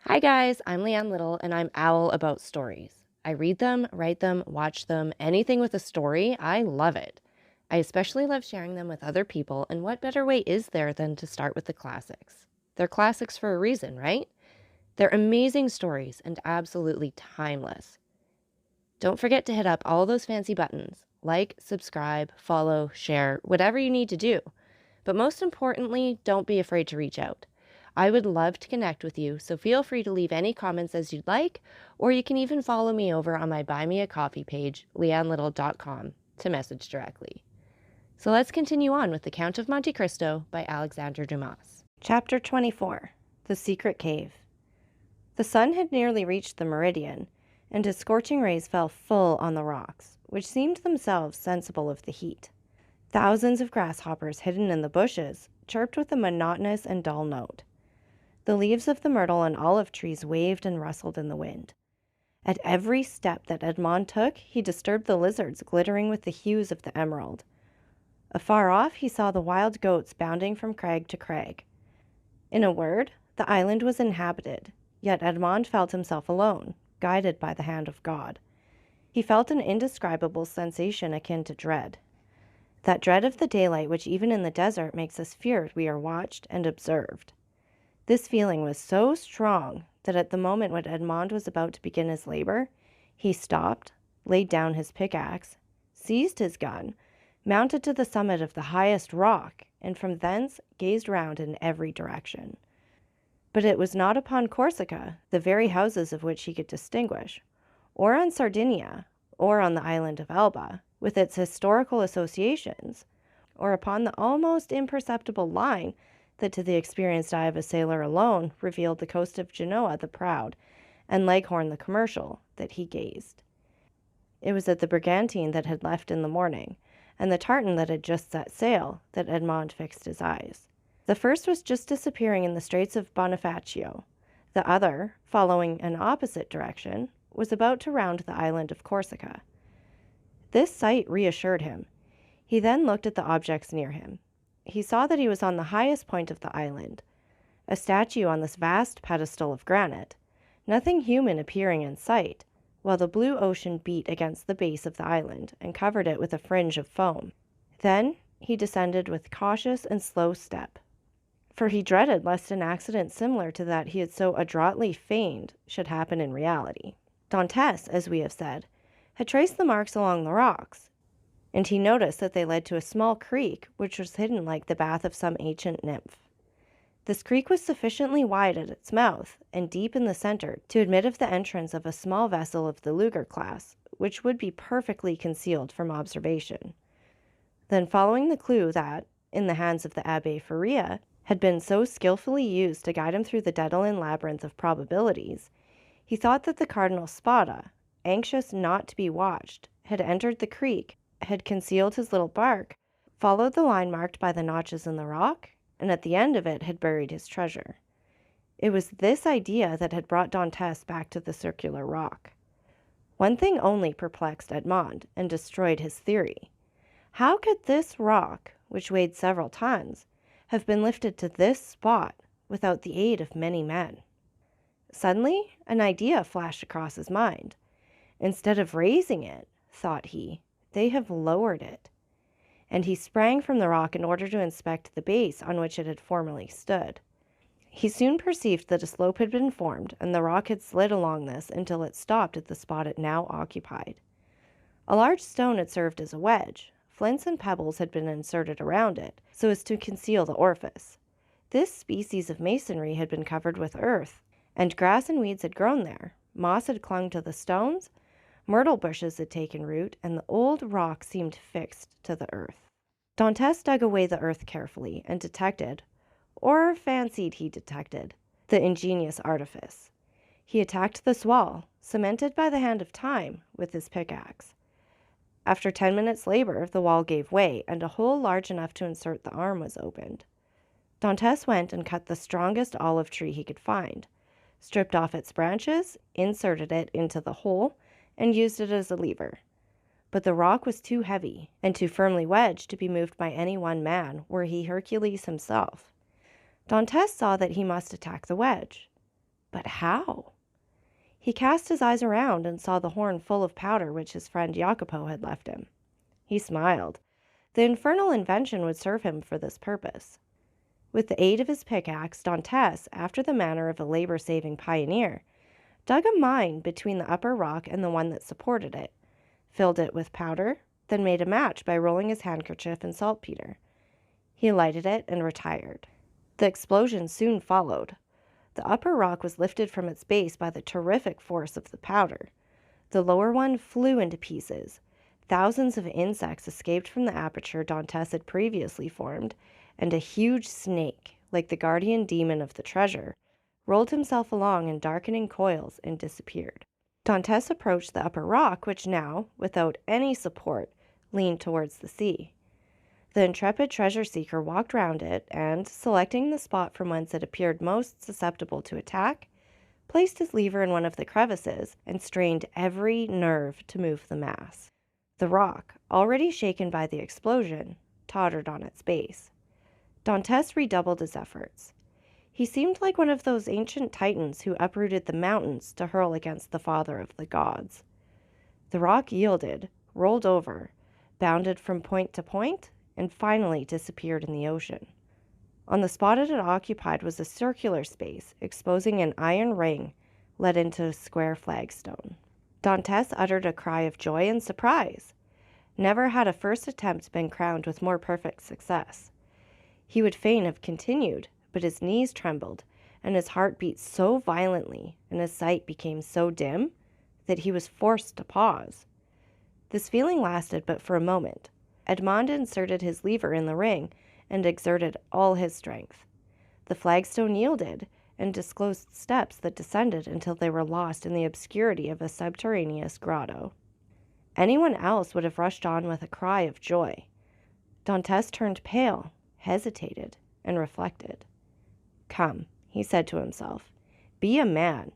Hi guys, I'm Leanne Little and I'm owl about stories. I read them, write them, watch them, anything with a story, I love it. I especially love sharing them with other people, and what better way is there than to start with the classics? They're classics for a reason, right? They're amazing stories and absolutely timeless. Don't forget to hit up all those fancy buttons like, subscribe, follow, share, whatever you need to do. But most importantly, don't be afraid to reach out. I would love to connect with you, so feel free to leave any comments as you'd like, or you can even follow me over on my Buy Me a Coffee page, leannelittle.com, to message directly. So let's continue on with The Count of Monte Cristo by Alexandre Dumas. Chapter 24, The Secret Cave. The sun had nearly reached the meridian, and his scorching rays fell full on the rocks, which seemed themselves sensible of the heat. Thousands of grasshoppers hidden in the bushes chirped with a monotonous and dull note. The leaves of the myrtle and olive trees waved and rustled in the wind. At every step that Edmond took, he disturbed the lizards glittering with the hues of the emerald. Afar off, he saw the wild goats bounding from crag to crag. In a word, the island was inhabited, yet Edmond felt himself alone, guided by the hand of God. He felt an indescribable sensation akin to dread. That dread of the daylight which even in the desert makes us fear we are watched and observed. This feeling was so strong that at the moment when Edmond was about to begin his labor, he stopped, laid down his pickaxe, seized his gun, mounted to the summit of the highest rock, and from thence gazed round in every direction. But it was not upon Corsica, the very houses of which he could distinguish, or on Sardinia, or on the island of Elba, with its historical associations, or upon the almost imperceptible line that to the experienced eye of a sailor alone revealed the coast of Genoa the proud, and Leghorn the commercial, that he gazed. It was at the brigantine that had left in the morning, and the tartan that had just set sail, that Edmond fixed his eyes. The first was just disappearing in the Straits of Bonifacio. The other, following an opposite direction, was about to round the island of Corsica. This sight reassured him. He then looked at the objects near him. He saw that he was on the highest point of the island, a statue on this vast pedestal of granite, nothing human appearing in sight, while the blue ocean beat against the base of the island and covered it with a fringe of foam. Then he descended with cautious and slow step, for he dreaded lest an accident similar to that he had so adroitly feigned should happen in reality. Dantes, as we have said, had traced the marks along the rocks, and he noticed that they led to a small creek which was hidden like the bath of some ancient nymph. This creek was sufficiently wide at its mouth and deep in the center to admit of the entrance of a small vessel of the Luger class, which would be perfectly concealed from observation. Then, following the clue that, in the hands of the Abbé Faria, had been so skillfully used to guide him through the Daedalian labyrinth of probabilities, he thought that the Cardinal Spada, anxious not to be watched, had entered the creek, had concealed his little bark, followed the line marked by the notches in the rock, and at the end of it had buried his treasure. It was this idea that had brought Dantes back to the circular rock. One thing only perplexed Edmond and destroyed his theory. How could this rock, which weighed several tons, have been lifted to this spot without the aid of many men? Suddenly, an idea flashed across his mind. Instead of raising it, thought he, they have lowered it. And he sprang from the rock in order to inspect the base on which it had formerly stood. He soon perceived that a slope had been formed, and the rock had slid along this until it stopped at the spot it now occupied. A large stone had served as a wedge. Flints and pebbles had been inserted around it, so as to conceal the orifice. This species of masonry had been covered with earth, and grass and weeds had grown there. Moss had clung to the stones, myrtle bushes had taken root, and the old rock seemed fixed to the earth. Dantes dug away the earth carefully and detected, or fancied he detected, the ingenious artifice. He attacked this wall, cemented by the hand of time, with his pickaxe. After 10 minutes' labor, the wall gave way, and a hole large enough to insert the arm was opened. Dantes went and cut the strongest olive tree he could find, stripped off its branches, inserted it into the hole, and used it as a lever. But the rock was too heavy and too firmly wedged to be moved by any one man, were he Hercules himself. Dantes saw that he must attack the wedge. But how? He cast his eyes around and saw the horn full of powder which his friend Jacopo had left him. He smiled. The infernal invention would serve him for this purpose. With the aid of his pickaxe, Dantes, after the manner of a labor-saving pioneer, dug a mine between the upper rock and the one that supported it, filled it with powder, then made a match by rolling his handkerchief in saltpeter. He lighted it and retired. The explosion soon followed. The upper rock was lifted from its base by the terrific force of the powder. The lower one flew into pieces. Thousands of insects escaped from the aperture Dantes had previously formed, and a huge snake, like the guardian demon of the treasure, rolled himself along in darkening coils and disappeared. Dantes approached the upper rock, which now, without any support, leaned towards the sea. The intrepid treasure-seeker walked round it and, selecting the spot from whence it appeared most susceptible to attack, placed his lever in one of the crevices and strained every nerve to move the mass. The rock, already shaken by the explosion, tottered on its base. Dantes redoubled his efforts. He seemed like one of those ancient titans who uprooted the mountains to hurl against the father of the gods. The rock yielded, rolled over, bounded from point to point, and finally disappeared in the ocean. On the spot it had occupied was a circular space, exposing an iron ring let into a square flagstone. Dantes uttered a cry of joy and surprise. Never had a first attempt been crowned with more perfect success. He would fain have continued, but his knees trembled, and his heart beat so violently, and his sight became so dim, that he was forced to pause. This feeling lasted but for a moment. Edmond inserted his lever in the ring and exerted all his strength. The flagstone yielded and disclosed steps that descended until they were lost in the obscurity of a subterraneous grotto. Anyone else would have rushed on with a cry of joy. Dantes turned pale, hesitated, and reflected. "Come," he said to himself, "be a man.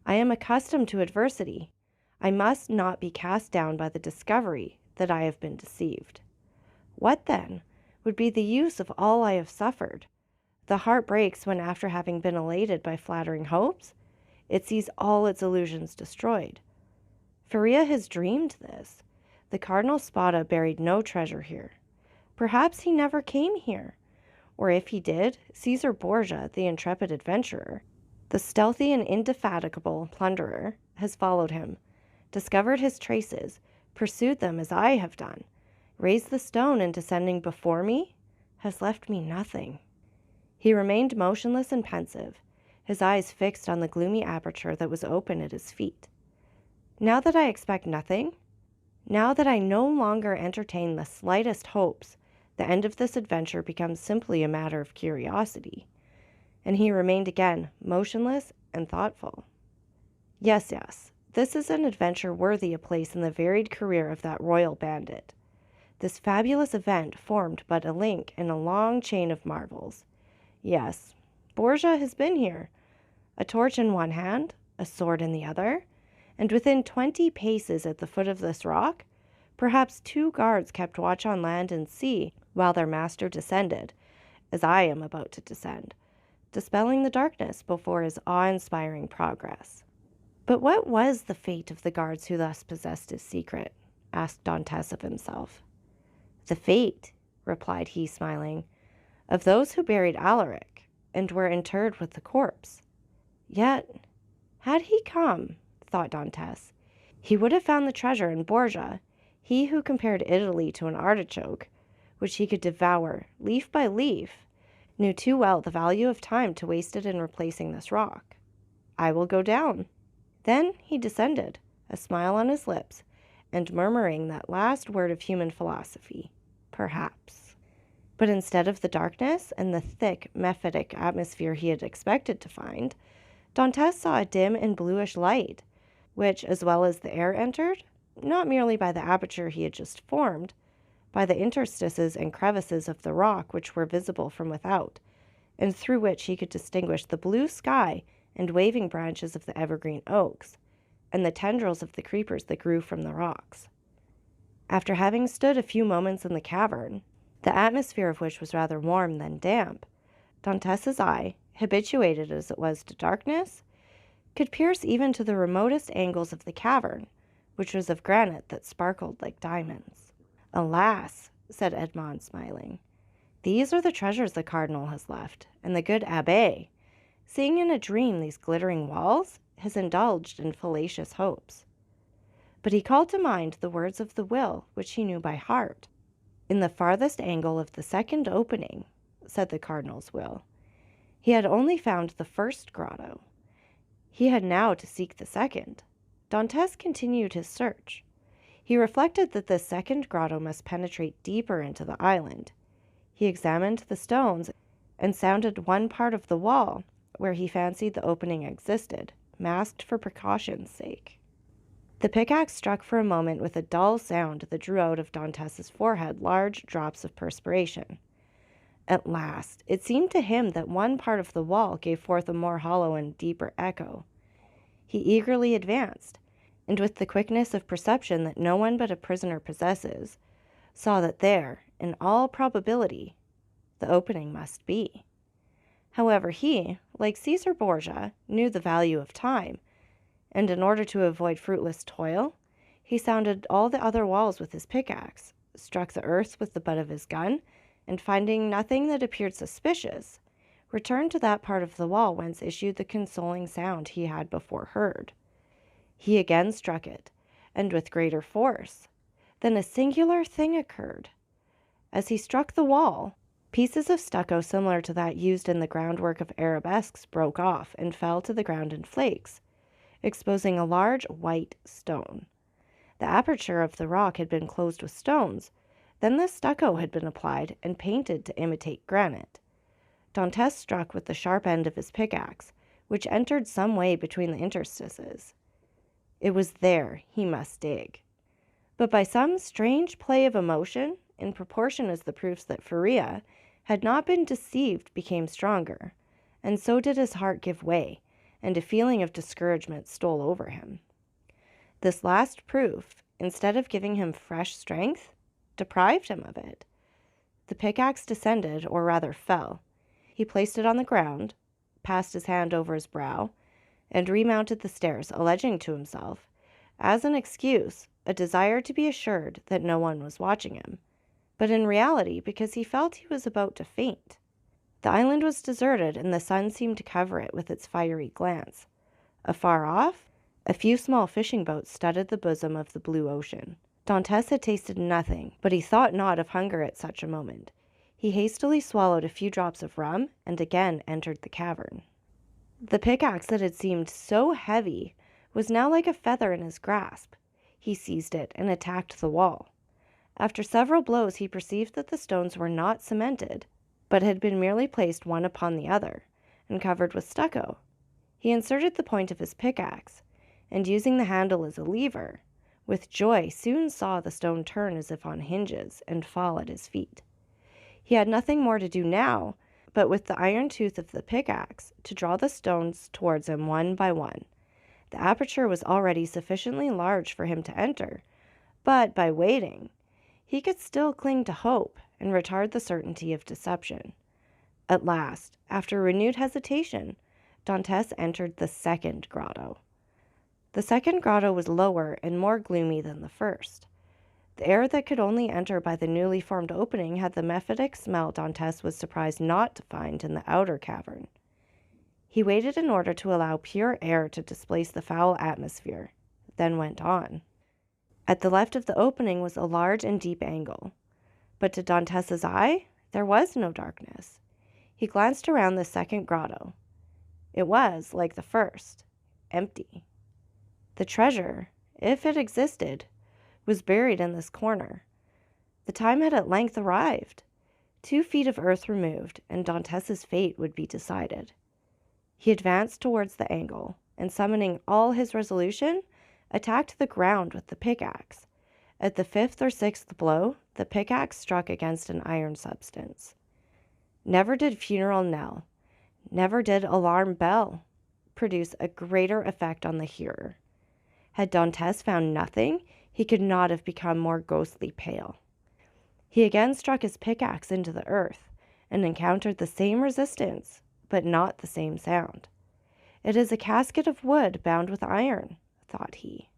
I am accustomed to adversity. I must not be cast down by the discovery that I have been deceived. What, then, would be the use of all I have suffered? The heart breaks when, after having been elated by flattering hopes, it sees all its illusions destroyed. Faria has dreamed this. The Cardinal Spada buried no treasure here. Perhaps he never came here. Or if he did, Caesar Borgia, the intrepid adventurer, the stealthy and indefatigable plunderer, has followed him, discovered his traces, pursued them as I have done, raised the stone and descending before me, has left me nothing." He remained motionless and pensive, his eyes fixed on the gloomy aperture that was open at his feet. Now that I expect nothing, now that I no longer entertain the slightest hopes, the end of this adventure becomes simply a matter of curiosity. And he remained again motionless and thoughtful. Yes, this is an adventure worthy a place in the varied career of that royal bandit. This fabulous event formed but a link in a long chain of marvels. Yes, Borgia has been here, a torch in one hand, a sword in the other, and within 20 paces at the foot of this rock, perhaps 2 guards kept watch on land and sea while their master descended, as I am about to descend, dispelling the darkness before his awe-inspiring progress. But what was the fate of the guards who thus possessed his secret? Asked Dantes of himself. "The fate," replied he, smiling, "of those who buried Alaric, and were interred with the corpse. Yet, had he come, thought Dantes, he would have found the treasure in Borgia, he who compared Italy to an artichoke, which he could devour leaf by leaf, knew too well the value of time to waste it in replacing this rock. I will go down." Then he descended, a smile on his lips, and murmuring that last word of human philosophy, "Perhaps." But instead of the darkness and the thick, mephitic atmosphere he had expected to find, Dantes saw a dim and bluish light, which, as well as the air, entered, not merely by the aperture he had just formed, by the interstices and crevices of the rock which were visible from without, and through which he could distinguish the blue sky and waving branches of the evergreen oaks, and the tendrils of the creepers that grew from the rocks. After having stood a few moments in the cavern, the atmosphere of which was rather warm than damp, Dantes's eye, habituated as it was to darkness, could pierce even to the remotest angles of the cavern, which was of granite that sparkled like diamonds. "Alas," said Edmond, smiling, "these are the treasures the cardinal has left, and the good abbé, seeing in a dream these glittering walls, has indulged in fallacious hopes." But he called to mind the words of the will which he knew by heart. "In the farthest angle of the second opening," said the cardinal's will. He had only found the first grotto. He had now to seek the second. Dantès continued his search. He reflected that this second grotto must penetrate deeper into the island. He examined the stones and sounded one part of the wall where he fancied the opening existed, masked for precaution's sake. The pickaxe struck for a moment with a dull sound that drew out of Dantès' forehead large drops of perspiration. At last, it seemed to him that one part of the wall gave forth a more hollow and deeper echo. He eagerly advanced, and with the quickness of perception that no one but a prisoner possesses, saw that there, in all probability, the opening must be. However, he, like Caesar Borgia, knew the value of time, and in order to avoid fruitless toil, he sounded all the other walls with his pickaxe, struck the earth with the butt of his gun, and finding nothing that appeared suspicious, returned to that part of the wall whence issued the consoling sound he had before heard. He again struck it, and with greater force. Then a singular thing occurred. As he struck the wall, pieces of stucco similar to that used in the groundwork of arabesques broke off and fell to the ground in flakes, exposing a large white stone. The aperture of the rock had been closed with stones. Then the stucco had been applied and painted to imitate granite. Dantès struck with the sharp end of his pickaxe, which entered some way between the interstices. It was there he must dig. But by some strange play of emotion, in proportion as the proofs that Faria had not been deceived became stronger, and so did his heart give way, and a feeling of discouragement stole over him. This last proof, instead of giving him fresh strength, deprived him of it. The pickaxe descended, or rather fell. He placed it on the ground, passed his hand over his brow, and remounted the stairs, alleging to himself, as an excuse, a desire to be assured that no one was watching him, but in reality because he felt he was about to faint. The island was deserted, and the sun seemed to cover it with its fiery glance. Afar off, a few small fishing boats studded the bosom of the blue ocean. Dantès had tasted nothing, but he thought not of hunger at such a moment. He hastily swallowed a few drops of rum and again entered the cavern. The pickaxe that had seemed so heavy was now like a feather in his grasp. He seized it and attacked the wall. After several blows he perceived that the stones were not cemented, but had been merely placed one upon the other, and covered with stucco. He inserted the point of his pickaxe, and using the handle as a lever, with joy soon saw the stone turn as if on hinges and fall at his feet. He had nothing more to do now, but with the iron tooth of the pickaxe to draw the stones towards him one by one. The aperture was already sufficiently large for him to enter, but by waiting, he could still cling to hope and retard the certainty of deception. At last, after renewed hesitation, Dantès entered the second grotto. The second grotto was lower and more gloomy than the first. The air that could only enter by the newly formed opening had the mephitic smell Dantès was surprised not to find in the outer cavern. He waited in order to allow pure air to displace the foul atmosphere, then went on. At the left of the opening was a large and deep angle, but to Dantès' eye there was no darkness. He glanced around the second grotto. It was, like the first, empty. The treasure, if it existed, was buried in this corner. The time had at length arrived. 2 feet of earth removed, and Dantès' fate would be decided. He advanced towards the angle, and summoning all his resolution, attacked the ground with the pickaxe. At the 5th or 6th blow, the pickaxe struck against an iron substance. Never did funeral knell, never did alarm bell produce a greater effect on the hearer. Had Dantès found nothing, he could not have become more ghostly pale. He again struck his pickaxe into the earth, and encountered the same resistance, but not the same sound. "It is a casket of wood bound with iron," thought he.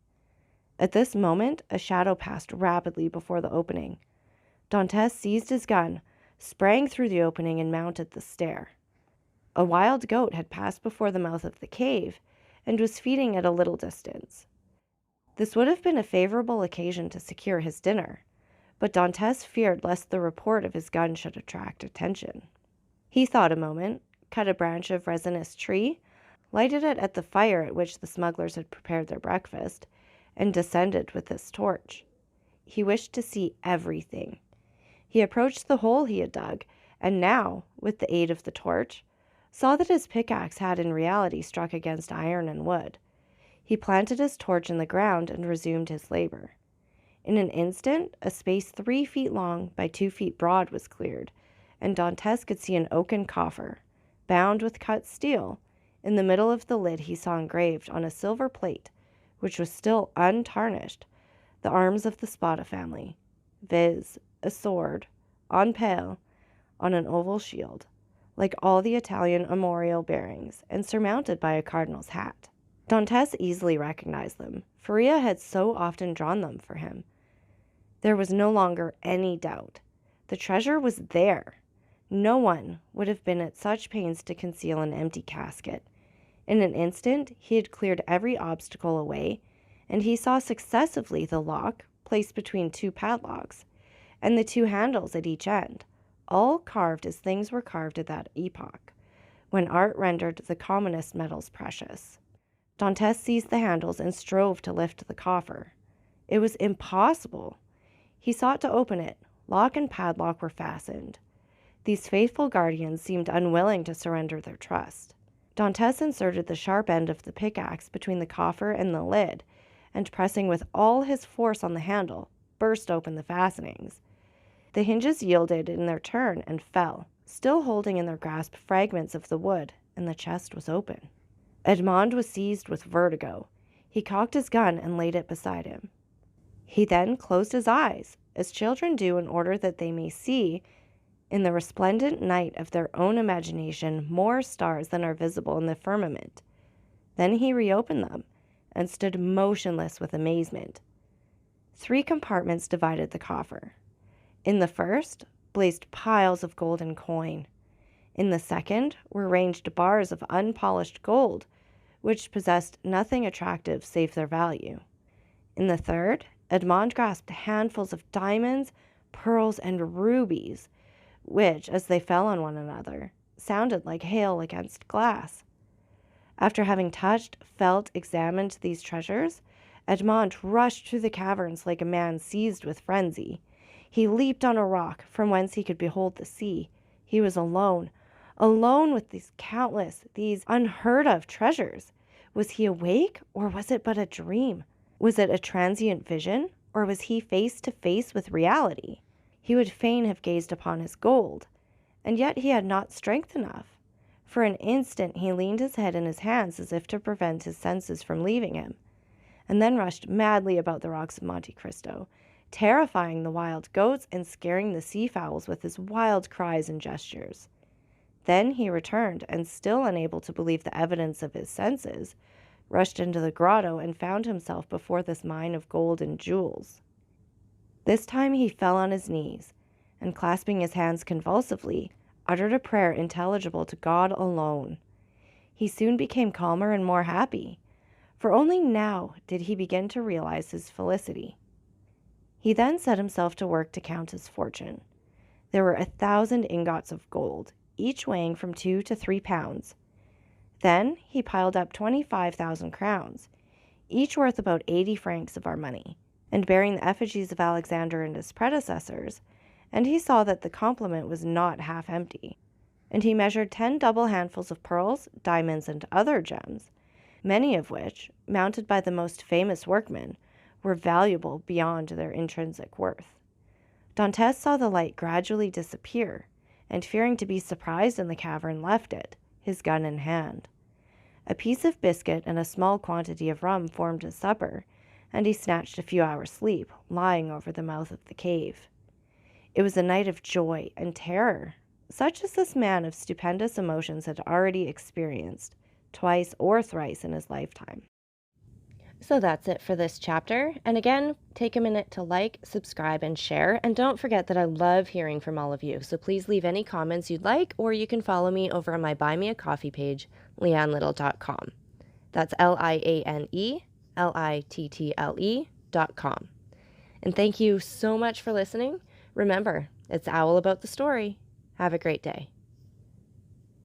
At this moment, a shadow passed rapidly before the opening. Dantes seized his gun, sprang through the opening, and mounted the stair. A wild goat had passed before the mouth of the cave and was feeding at a little distance. This would have been a favorable occasion to secure his dinner, but Dantes feared lest the report of his gun should attract attention. He thought a moment, cut a branch of resinous tree, lighted it at the fire at which the smugglers had prepared their breakfast, and descended with his torch. He wished to see everything. He approached the hole he had dug, and now, with the aid of the torch, saw that his pickaxe had in reality struck against iron and wood. He planted his torch in the ground and resumed his labor. In an instant, a space 3 feet long by 2 feet broad was cleared, and Dantes could see an oaken coffer, bound with cut steel. In the middle of the lid he saw engraved on a silver plate, which was still untarnished, the arms of the Spada family, viz., a sword, en pale, on an oval shield, like all the Italian armorial bearings, and surmounted by a cardinal's hat. Dantes easily recognized them. Faria had so often drawn them for him. There was no longer any doubt. The treasure was there. No one would have been at such pains to conceal an empty casket. In an instant, he had cleared every obstacle away, and he saw successively the lock placed between 2 padlocks, and the 2 handles at each end, all carved as things were carved at that epoch, when art rendered the commonest metals precious. Dantes seized the handles and strove to lift the coffer. It was impossible. He sought to open it. Lock and padlock were fastened. These faithful guardians seemed unwilling to surrender their trust. Dantes inserted the sharp end of the pickaxe between the coffer and the lid, and pressing with all his force on the handle, burst open the fastenings. The hinges yielded in their turn and fell, still holding in their grasp fragments of the wood, and the chest was open. Edmond was seized with vertigo. He cocked his gun and laid it beside him. He then closed his eyes, as children do in order that they may see in the resplendent night of their own imagination more stars than are visible in the firmament. Then he reopened them and stood motionless with amazement. 3 compartments divided the coffer. In the first blazed piles of golden coin. In the second were ranged bars of unpolished gold, which possessed nothing attractive save their value. In the third, Edmond grasped handfuls of diamonds, pearls, and rubies, which, as they fell on one another, sounded like hail against glass. After having touched, felt, examined these treasures, Edmond rushed through the caverns like a man seized with frenzy. He leaped on a rock from whence he could behold the sea. He was alone with these countless, these unheard-of treasures. Was he awake, or was it but a dream? Was it a transient vision, or was he face to face with reality? He would fain have gazed upon his gold, and yet he had not strength enough. For an instant he leaned his head in his hands as if to prevent his senses from leaving him, and then rushed madly about the rocks of Monte Cristo, terrifying the wild goats and scaring the seafowls with his wild cries and gestures. Then he returned, and still unable to believe the evidence of his senses, rushed into the grotto and found himself before this mine of gold and jewels. This time he fell on his knees, and clasping his hands convulsively, uttered a prayer intelligible to God alone. He soon became calmer and more happy, for only now did he begin to realize his felicity. He then set himself to work to count his fortune. There were 1,000 ingots of gold, each weighing from 2 to 3 pounds. Then he piled up 25,000 crowns, each worth about 80 francs of our money, and bearing the effigies of Alexander and his predecessors, and he saw that the complement was not half empty. And he measured 10 double handfuls of pearls, diamonds, and other gems, many of which, mounted by the most famous workmen, were valuable beyond their intrinsic worth. Dantes saw the light gradually disappear, and fearing to be surprised in the cavern, left it, his gun in hand. A piece of biscuit and a small quantity of rum formed his supper, and he snatched a few hours' sleep, lying over the mouth of the cave. It was a night of joy and terror, such as this man of stupendous emotions had already experienced twice or thrice in his lifetime. So that's it for this chapter. And again, take a minute to like, subscribe, and share. And don't forget that I love hearing from all of you. So please leave any comments you'd like, or you can follow me over on my Buy Me a Coffee page, leannelittle.com. That's LIANELITTLE.com. And thank you so much for listening. Remember, it's Owl about the story. Have a great day.